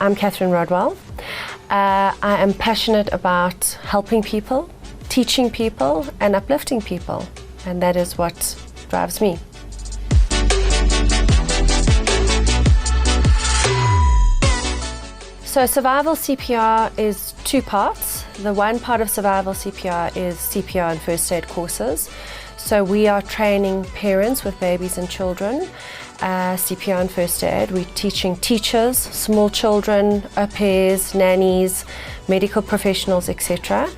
I'm Catherine Rodwell. I am passionate about helping people, teaching people, and uplifting people, and that is what drives me. So Survival CPR is two parts. The one part of Survival CPR is CPR and first aid courses. So we are training parents with babies and children, CPR and first aid. We're teaching teachers, small children, au pairs, nannies, medical professionals, etc.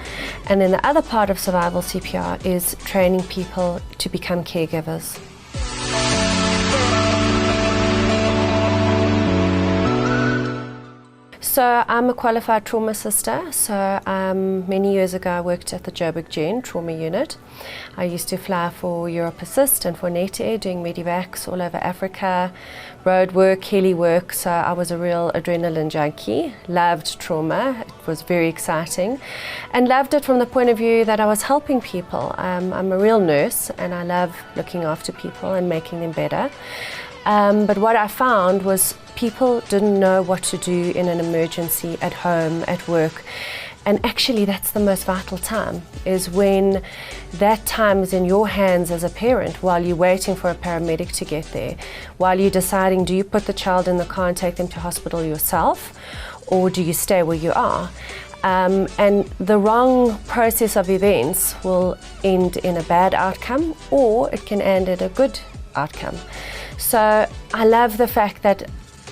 And then the other part of Survival CPR is training people to become caregivers. So I'm a qualified trauma sister. So many years ago I worked at the Joburg Gen trauma unit. I used to fly for Europe Assist and for NetAir doing medivacs all over Africa, road work, heli work. So I was a real adrenaline junkie, loved trauma. It was very exciting and loved it from the point of view that I was helping people. I'm a real nurse and I love looking after people and making them better. But what I found was people didn't know what to do in an emergency at home, at work. And actually that's the most vital time, is when that time is in your hands as a parent while you're waiting for a paramedic to get there, while you're deciding, do you put the child in the car and take them to hospital yourself, or do you stay where you are? And the wrong process of events will end in a bad outcome, or it can end in a good outcome. So I love the fact that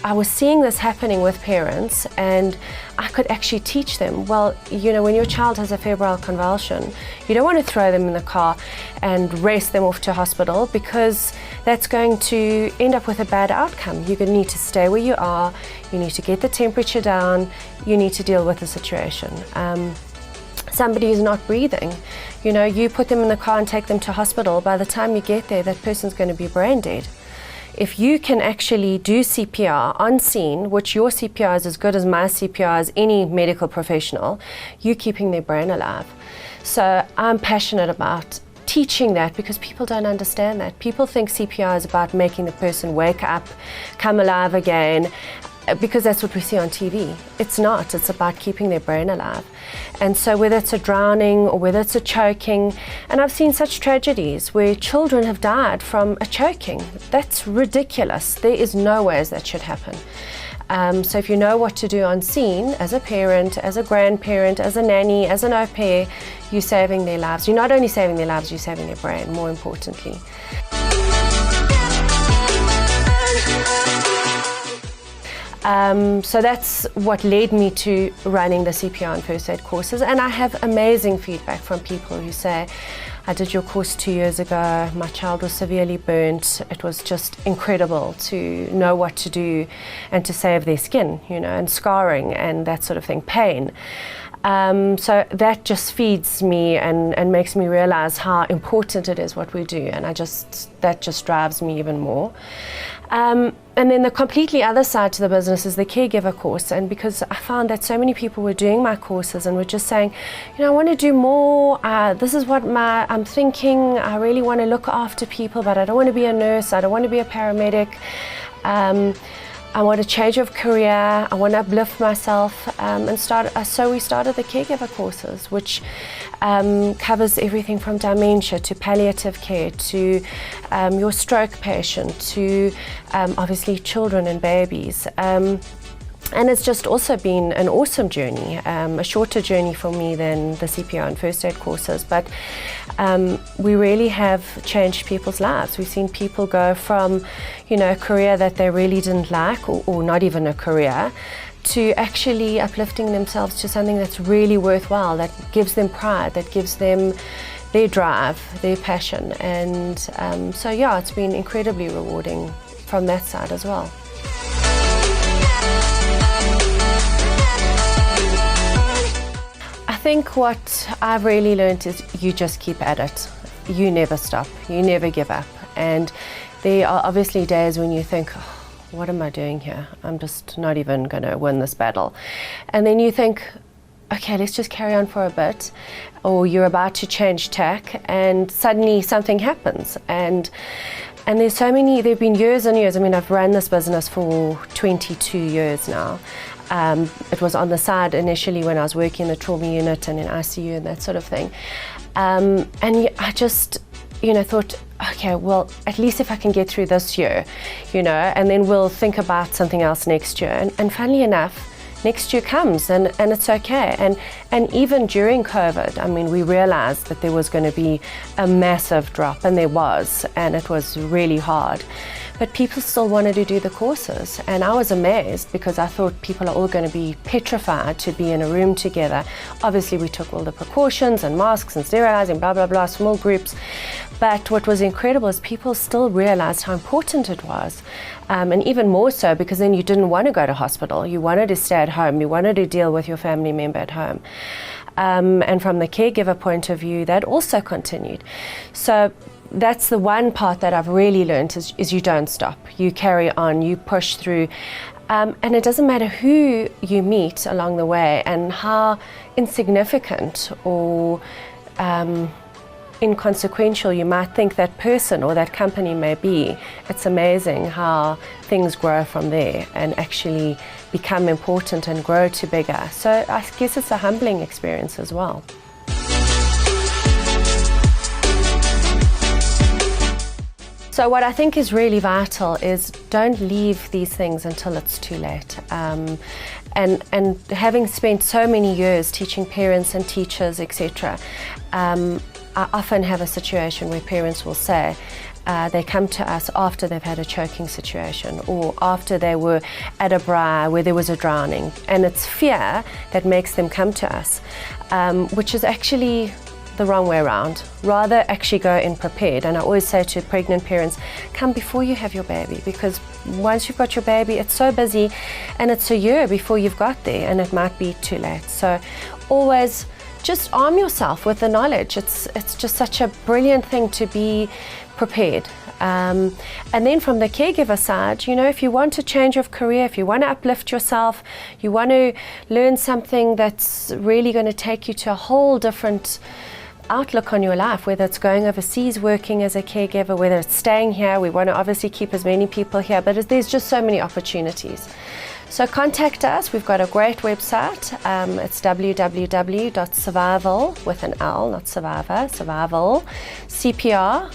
I was seeing this happening with parents and I could actually teach them, well, you know, when your child has a febrile convulsion, you don't want to throw them in the car and race them off to hospital, because that's going to end up with a bad outcome. You're going to need to stay where you are, you need to get the temperature down, you need to deal with the situation. Somebody is not breathing, you know, you put them in the car and take them to hospital, by the time you get there, that person's going to be brain dead. If you can actually do CPR on scene, which your CPR is as good as my CPR as any medical professional, you're keeping their brain alive. So I'm passionate about teaching that, because people don't understand that. People think CPR is about making the person wake up, come alive again, because that's what we see on TV. It's not. It's about keeping their brain alive. And so whether it's a drowning or whether it's a choking, and I've seen such tragedies where children have died from a choking. That's ridiculous. There is no ways that should happen. So if you know what to do on scene, as a parent, as a grandparent, as a nanny, as an au pair, you're saving their lives. You're not only saving their lives, you're saving their brain, more importantly. So that's what led me to running the CPR and first aid courses, and I have amazing feedback from people who say, I did your course 2 years ago, my child was severely burnt, it was just incredible to know what to do and to save their skin, you know, and scarring and that sort of thing, pain. So that just feeds me and makes me realize how important it is what we do, and that just drives me even more. And then the completely other side to the business is the caregiver course, and because I found that so many people were doing my courses and were just saying, you know, I want to do more, this is what I'm thinking, I really want to look after people, but I don't want to be a nurse, I don't want to be a paramedic, I want to change of career, I want to uplift myself, so we started the caregiver courses, which covers everything from dementia to palliative care to your stroke patient to obviously children and babies. And it's just also been an awesome journey, a shorter journey for me than the CPR and first aid courses, but we really have changed people's lives. We've seen people go from, you know, a career that they really didn't like, or not even a career, to actually uplifting themselves to something that's really worthwhile, that gives them pride, that gives them their drive, their passion. And so yeah, it's been incredibly rewarding from that side as well. I think what I've really learned is you just keep at it. You never stop, you never give up. And there are obviously days when you think, oh, what am I doing here? I'm just not even going to win this battle. And then you think, okay, let's just carry on for a bit. Or you're about to change tack and suddenly something happens. And there's so many, there've been years and years. I mean, I've run this business for 22 years now. It was on the side initially when I was working in the trauma unit and in ICU and that sort of thing. And I just, thought, okay, well, at least if I can get through this year, and then we'll think about something else next year. And funnily enough, next year comes and it's okay. And even during COVID, I mean, we realized that there was going to be a massive drop, and there was, and it was really hard. But people still wanted to do the courses, and I was amazed because I thought people are all going to be petrified to be in a room together. Obviously, we took all the precautions and masks and sterilizing, blah, blah, blah, small groups. But what was incredible is people still realized how important it was. And even more so because then you didn't want to go to hospital. You wanted to stay at home. You wanted to deal with your family member at home. And from the caregiver point of view, that also continued. So that's the one part that I've really learned is you don't stop. You carry on, you push through. And it doesn't matter who you meet along the way and how insignificant or inconsequential you might think that person or that company may be. It's amazing how things grow from there and actually become important and grow to bigger. So I guess it's a humbling experience as well. So what I think is really vital is don't leave these things until it's too late. And having spent so many years teaching parents and teachers, etc., I often have a situation where parents will say, they come to us after they've had a choking situation or after they were at a braai where there was a drowning. And it's fear that makes them come to us, which is actually the wrong way around. Rather actually go in prepared. And I always say to pregnant parents, come before you have your baby, because once you've got your baby, it's so busy and it's a year before you've got there and it might be too late. So always just arm yourself with the knowledge. It's just such a brilliant thing to be prepared. And then from the caregiver side, if you want to change your career, if you want to uplift yourself, you want to learn something that's really going to take you to a whole different outlook on your life, whether it's going overseas working as a caregiver, whether it's staying here. We want to obviously keep as many people here, but there's just so many opportunities. So contact us. We've got a great website. It's www.survival, with an L, not survivor, survival, CPR.co.za.